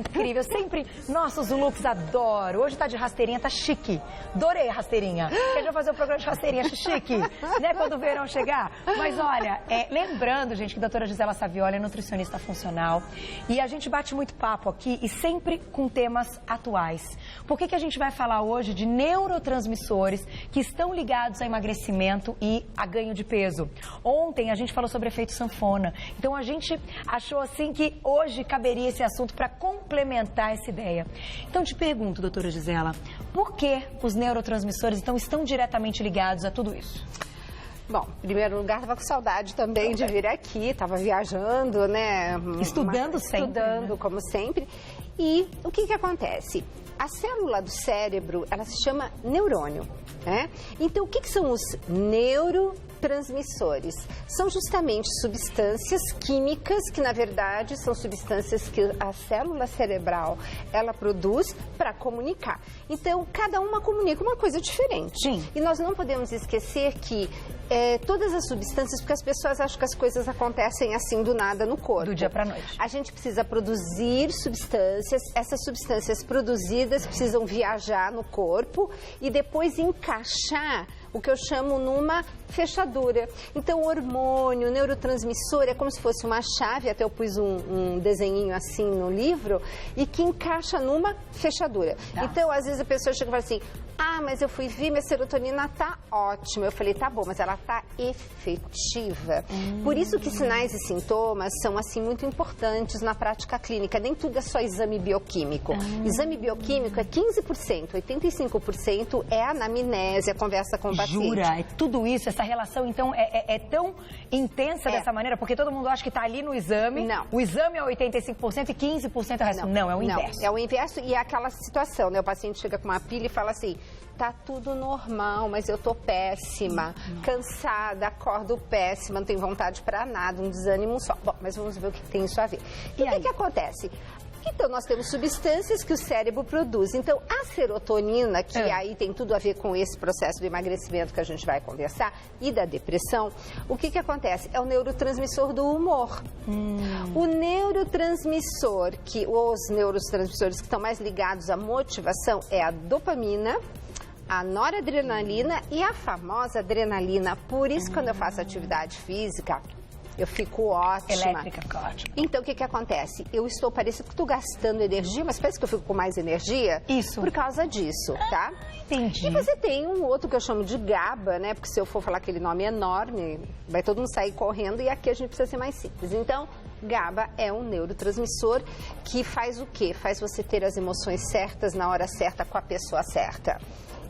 incrível. Sempre, nossa, os looks adoro. Hoje tá de rasteirinha, tá chique. Adorei a rasteirinha. Porque a gente vai fazer um programa de rasteirinha chique, né? Quando o verão chegar. Mas olha, lembrando, gente, que a doutora Gisela Saviola é nutricionista funcional. E a gente bate muito papo aqui e sempre com temas atuais. Por que a gente vai falar hoje de neurotransmissores que estão ligados a emagrecimento e a ganho de peso? Ontem a gente falou sobre efeito sanfona. Então a gente achou assim que hoje caberia esse assunto para complementar essa ideia. Então te pergunto, doutora Gisela, por que os neurotransmissores então estão diretamente ligados a tudo isso? Bom, em primeiro lugar, estava com saudade também de vir aqui, estava viajando, né? Estudando sempre. Estudando, né? como sempre. E o que acontece? A célula do cérebro, ela se chama neurônio, né? Então, o que são os neurotransmissores? São justamente substâncias químicas que, na verdade, são substâncias que a célula cerebral, ela produz para comunicar. Então, cada uma comunica uma coisa diferente. Sim. E nós não podemos esquecer que todas as substâncias, porque as pessoas acham que as coisas acontecem assim do nada no corpo. Do dia para a noite. A gente precisa produzir substâncias, essas substâncias produzidas precisam viajar no corpo e depois encaixar o que eu chamo numa fechadura. Então, o hormônio, o neurotransmissor é como se fosse uma chave, até eu pus um desenhinho assim no livro, e que encaixa numa fechadura. Tá. Então, às vezes a pessoa chega e fala assim, mas eu fui ver, minha serotonina tá ótima. Eu falei, tá bom, mas ela tá efetiva. Por isso que sinais e sintomas são, assim, muito importantes na prática clínica. Nem tudo é só exame bioquímico. Exame bioquímico é 15%, 85% é a anamnese, a conversa com o paciente. Jura? É tudo isso, essa relação, então, é tão intensa dessa maneira? Porque todo mundo acha que tá ali no exame. Não. O exame é 85% e 15% é o resto. Não, é o inverso. Não, é o inverso e é aquela situação, né? O paciente chega com uma pilha e fala assim, tá tudo normal, mas eu tô péssima, cansada, acordo péssima, não tenho vontade para nada, um desânimo só. Bom, mas vamos ver o que tem isso a ver. E o que acontece? Então, nós temos substâncias que o cérebro produz. Então, a serotonina, que aí tem tudo a ver com esse processo do emagrecimento que a gente vai conversar, e da depressão, o que acontece? É o neurotransmissor do humor. O neurotransmissor, os neurotransmissores que estão mais ligados à motivação é a dopamina, a noradrenalina e a famosa adrenalina. Por isso, quando eu faço atividade física, eu fico ótima. Elétrica, fica ótima. Então, o que acontece? Eu estou parecendo que estou gastando energia, mas parece que eu fico com mais energia. Isso. Por causa disso, tá? Entendi. E você tem um outro que eu chamo de GABA, né? Porque se eu for falar aquele nome enorme, vai todo mundo sair correndo e aqui a gente precisa ser mais simples. Então, GABA é um neurotransmissor que faz o quê? Faz você ter as emoções certas na hora certa com a pessoa certa.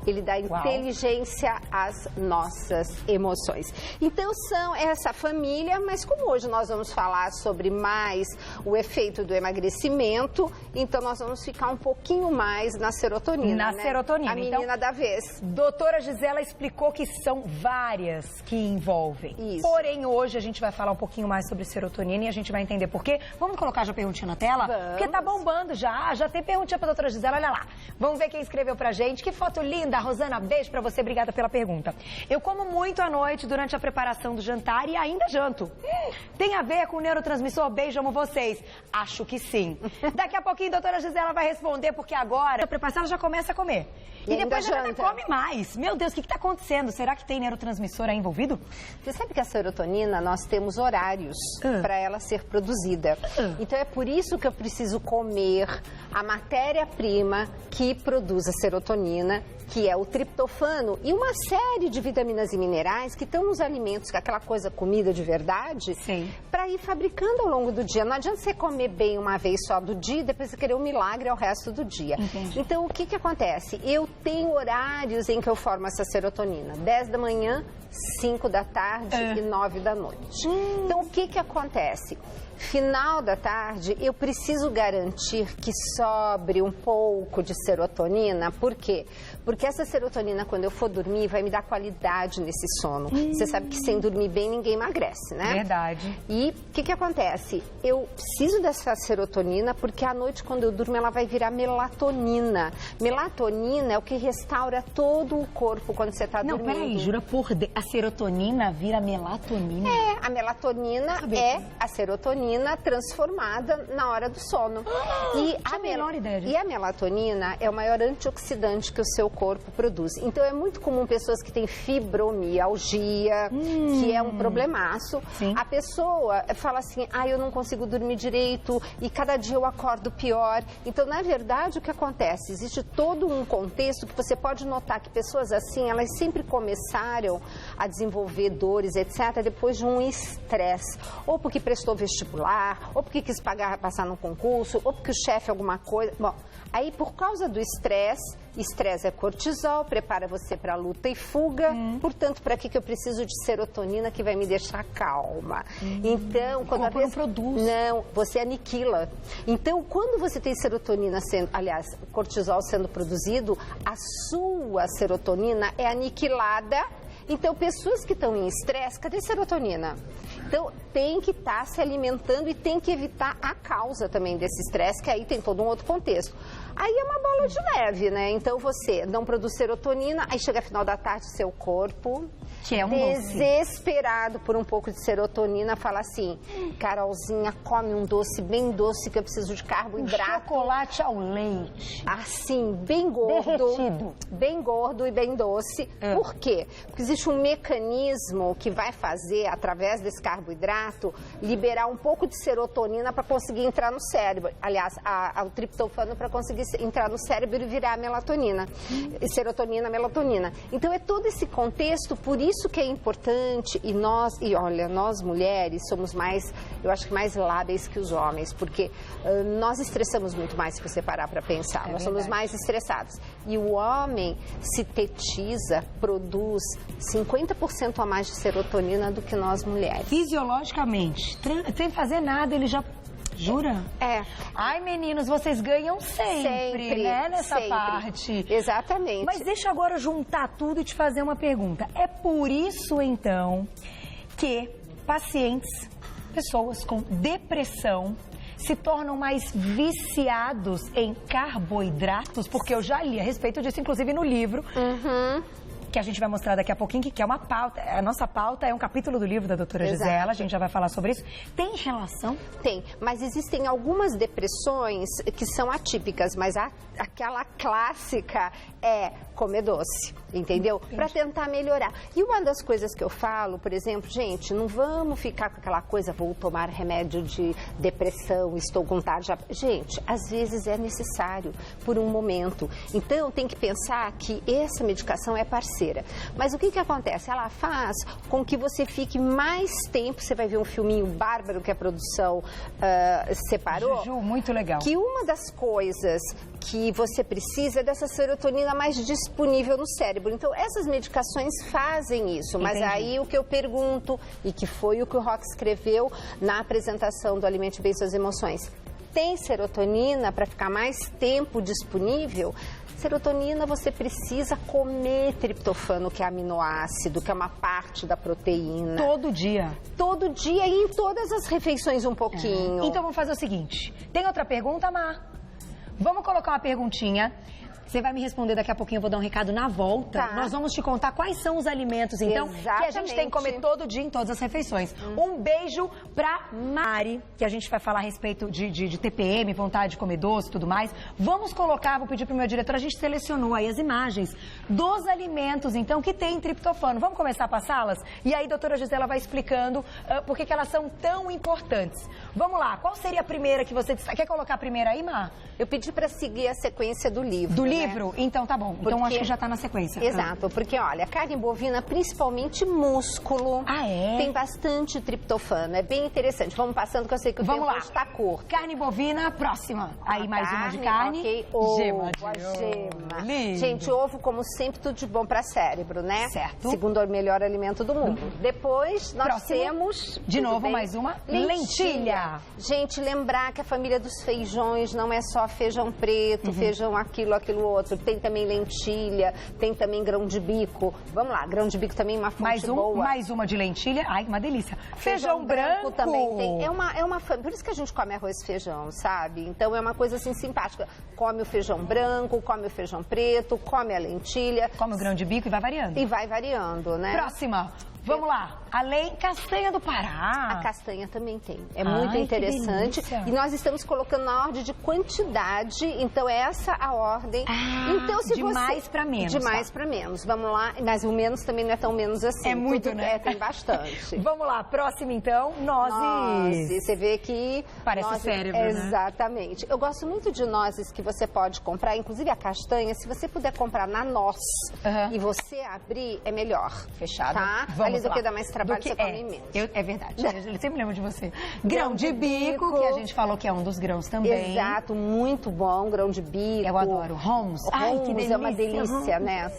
Ele dá inteligência às nossas emoções. Então, são essa família, mas como hoje nós vamos falar sobre mais o efeito do emagrecimento, então nós vamos ficar um pouquinho mais na serotonina, né? Serotonina. A menina da vez. Doutora Gisela explicou que são várias que envolvem. Isso. Porém, hoje a gente vai falar um pouquinho mais sobre serotonina e a gente vai entender por quê. Vamos colocar já a perguntinha na tela? Vamos. Porque tá bombando já tem perguntinha pra doutora Gisela, olha lá. Vamos ver quem escreveu pra gente. Que foto linda! Rosana, beijo pra você, obrigada pela pergunta. Eu como muito à noite durante a preparação do jantar e ainda janto. Tem a ver com o neurotransmissor? Beijo, amo vocês. Acho que sim. Daqui a pouquinho a doutora Gisela vai responder, porque agora a preparação ela já começa a comer. E depois ela ainda come mais. Meu Deus, o que tá acontecendo? Será que tem neurotransmissor aí envolvido? Você sabe que a serotonina, nós temos horários para ela ser produzida. Então é por isso que eu preciso comer a matéria-prima que produz a serotonina, que é o triptofano e uma série de vitaminas e minerais que estão nos alimentos, que é aquela coisa, comida de verdade, para ir fabricando ao longo do dia. Não adianta você comer bem uma vez só do dia e depois você querer um milagre ao resto do dia. Entendi. Então, o que acontece? Eu tenho horários em que eu formo essa serotonina. 10 da manhã, 5 da tarde e 9 da noite. Então, o que acontece? Final da tarde, eu preciso garantir que sobre um pouco de serotonina. Por quê? Porque Porque essa serotonina, quando eu for dormir, vai me dar qualidade nesse sono. Você sabe que sem dormir bem, ninguém emagrece, né? Verdade. E o que acontece? Eu preciso dessa serotonina porque à noite, quando eu durmo, ela vai virar melatonina. Melatonina é o que restaura todo o corpo quando você está dormindo. Não, peraí, jura por Deus, a serotonina vira melatonina? É, a melatonina é a serotonina transformada na hora do sono. E a menor ideia disso. E a melatonina é o maior antioxidante que o seu corpo produz. Então é muito comum pessoas que têm fibromialgia, que é um problemaço. Sim. A pessoa fala assim, eu não consigo dormir direito e cada dia eu acordo pior. Então, na verdade, o que acontece? Existe todo um contexto que você pode notar que pessoas assim, elas sempre começaram a desenvolver dores, etc., depois de um estresse. Ou porque prestou vestibular, ou porque quis passar num concurso, ou porque o chefe alguma coisa. Bom, aí por causa do estresse é cortisol, prepara você para luta e fuga. Portanto, para que eu preciso de serotonina que vai me deixar calma? Então, quando a não produz. Não, você aniquila. Então, quando você tem serotonina cortisol sendo produzido, a sua serotonina é aniquilada. Então, pessoas que estão em estresse, cadê serotonina? Então, tem que estar se alimentando e tem que evitar a causa também desse estresse, que aí tem todo um outro contexto. Aí é uma bola de neve, né? Então, você não produz serotonina, aí chega final da tarde, seu corpo, que é um desesperado por um pouco de serotonina, fala assim, Carolzinha, come um doce bem doce que eu preciso de carboidrato. Chocolate ao leite. Assim, bem gordo. Derretido. Bem gordo e bem doce. Por quê? Porque existe um mecanismo que vai fazer, através desse carboidrato, liberar um pouco de serotonina para conseguir entrar no cérebro. Aliás, o triptofano para conseguir entrar no cérebro e virar a melatonina. Serotonina, melatonina. Então, é todo esse contexto, por isso que é importante, olha, nós mulheres somos mais, eu acho que mais lábeis que os homens, porque nós estressamos muito mais se você parar para pensar. Nós somos mais estressados. E o homem sintetiza, produz 50% a mais de serotonina do que nós mulheres. Fisiologicamente, sem fazer nada, ele já... Jura? É. Ai, meninos, vocês ganham sempre, né, nessa parte. Exatamente. Mas deixa agora juntar tudo e te fazer uma pergunta. É por isso, então, que pacientes, pessoas com depressão, se tornam mais viciados em carboidratos? Porque eu já li a respeito disso, inclusive no livro. Que a gente vai mostrar daqui a pouquinho, que é uma pauta. A nossa pauta é um capítulo do livro da doutora Gisela, a gente já vai falar sobre isso. Tem relação? Tem, mas existem algumas depressões que são atípicas, mas aquela clássica é comer doce, entendeu? Para tentar melhorar. E uma das coisas que eu falo, por exemplo, gente, não vamos ficar com aquela coisa, vou tomar remédio de depressão, estou com tarja. Gente, às vezes é necessário por um momento. Então, tem que pensar que essa medicação é parceira. Mas o que acontece? Ela faz com que você fique mais tempo, você vai ver um filminho bárbaro que a produção separou. Juju, muito legal. Que uma das coisas que você precisa é dessa serotonina mais disponível no cérebro. Então, essas medicações fazem isso. Mas aí o que eu pergunto, e que foi o que o Rock escreveu na apresentação do Alimente Bem Suas Emoções, tem serotonina para ficar mais tempo disponível? Serotonina, você precisa comer triptofano, que é aminoácido, que é uma parte da proteína. Todo dia? Todo dia e em todas as refeições um pouquinho. Então, vamos fazer o seguinte. Tem outra pergunta, Mar? Vamos colocar uma perguntinha. Você vai me responder daqui a pouquinho, eu vou dar um recado na volta. Tá. Nós vamos te contar quais são os alimentos, então, que a gente tem que comer todo dia em todas as refeições. Um beijo pra Mari, que a gente vai falar a respeito de TPM, vontade de comer doce e tudo mais. Vamos colocar, vou pedir pro meu diretor, a gente selecionou aí as imagens dos alimentos, então, que tem triptofano. Vamos começar a passá-las? E aí, doutora Gisela vai explicando por que elas são tão importantes. Vamos lá, qual seria a primeira que você... Quer colocar a primeira aí, Mar? Eu pedi para seguir a sequência do livro. Do livro? Então tá bom. Então acho que já tá na sequência. Exato, porque olha, carne bovina, principalmente músculo, tem bastante triptofano. É bem interessante. Vamos passando, que eu sei que o tempo está curto. Carne bovina, próxima. Aí mais uma de carne. Ok, ovo, gema. Gente, ovo, como sempre, tudo de bom para cérebro, né? Certo. Segundo o melhor alimento do mundo. Depois, nós temos... De novo, mais uma. Lentilha. Gente, lembrar que a família dos feijões não é só feijão preto, feijão aquilo outro. Tem também lentilha, tem também grão de bico. Vamos lá, grão de bico também uma fonte boa. Mais uma de lentilha. Ai, uma delícia. Feijão branco também tem. Por isso que a gente come arroz e feijão, sabe? Então é uma coisa assim simpática. Come o feijão branco, come o feijão preto, come a lentilha. Come o grão de bico e vai variando. E vai variando, né? Próxima. Vamos lá. Além castanha do Pará. A castanha também tem. É muito interessante. E nós estamos colocando na ordem de quantidade. Então, essa a ordem. Então, se de mais para menos. De mais para menos. Vamos lá. Mas o menos também não é tão menos assim. É muito, né? Tem bastante. Vamos lá. Próximo, então. Nozes. Você vê que... Parece o cérebro, né? Exatamente. Eu gosto muito de nozes que você pode comprar. Inclusive, a castanha, se você puder comprar na noz e você abrir, é melhor. Fechado. Tá? Ali do que dá mais trabalho, você come menos. É verdade. Eu sempre lembro de você. Grão de bico, que a gente falou que é um dos grãos também. Exato, muito bom, grão de bico. Eu adoro. Hummus. Ai, que delícia. É uma delícia, né?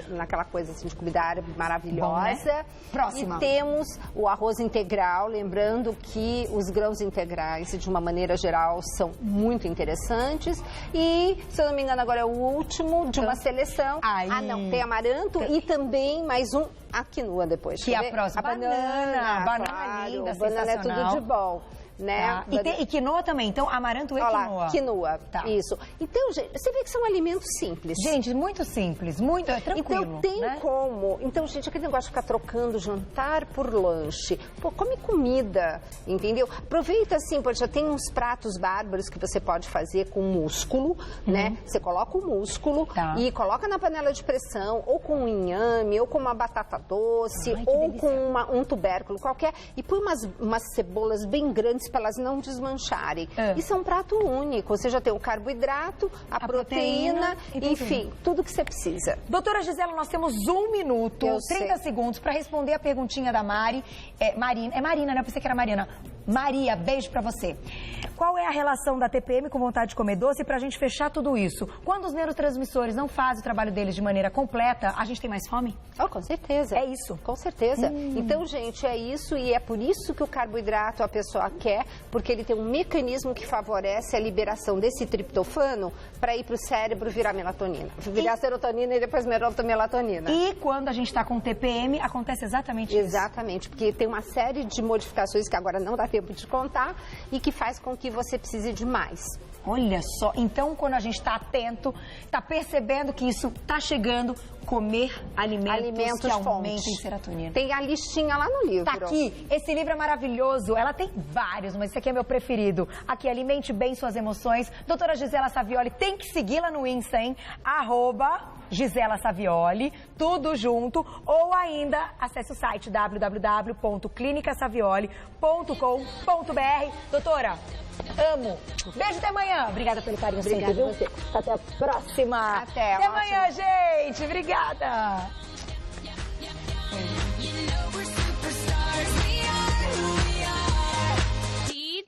Naquela coisa assim de comida árabe maravilhosa. Bom, né? Próxima. E temos o arroz integral, lembrando que os grãos integrais, de uma maneira geral, são muito interessantes. E, se eu não me engano, agora é o último de uma seleção. Não, tem amaranto e também mais um, a quinoa depois. Que é a próxima. A banana claro, linda, banana é tudo de bom. Né? E quinoa também, então amaranto e quinoa. Quinoa, isso. Então, gente, você vê que são alimentos simples. Gente, muito simples, muito tranquilo. Então tem como. Então, gente, aquele negócio de ficar trocando jantar por lanche. Pô, come comida, entendeu? Aproveita assim, já tem uns pratos bárbaros que você pode fazer com músculo, né? Você coloca o músculo e coloca na panela de pressão, ou com um inhame, ou com uma batata doce, ou com um tubérculo qualquer, e põe umas cebolas bem grandes para elas não desmancharem. Isso é um prato único. Você já tem o carboidrato, a proteína, enfim, tudo que você precisa. Doutora Gisela, nós temos 1 minuto, 30 segundos para responder a perguntinha da Mari. Marina, né? Eu pensei que era Marina. Maria, beijo pra você. Qual é a relação da TPM com vontade de comer doce? Pra gente fechar tudo isso, quando os neurotransmissores não fazem o trabalho deles de maneira completa, a gente tem mais fome? Com certeza. É isso? Com certeza. Então, gente, é isso e é por isso que o carboidrato a pessoa quer, porque ele tem um mecanismo que favorece a liberação desse triptofano para ir pro cérebro virar melatonina. Virar serotonina e depois melatonina. E quando a gente tá com TPM, acontece exatamente isso? Exatamente, porque tem uma série de modificações que agora não dá tempo de contar e que faz com que você precise de mais. Olha só, então quando a gente está atento, está percebendo que isso está chegando, comer alimentos que aumentem serotonina. Tem a listinha lá no livro. Tá aqui, esse livro é maravilhoso, ela tem vários, mas esse aqui é meu preferido. Aqui, Alimente Bem Suas Emoções. Doutora Gisela Savioli, tem que segui-la no Insta, hein? @Gisela Savioli, tudo junto, ou ainda acesse o site www.clinicasavioli.com.br. Doutora, amo. Beijo, até amanhã. Obrigada pelo carinho sempre, viu? Até a próxima. Até amanhã, gente. Obrigada.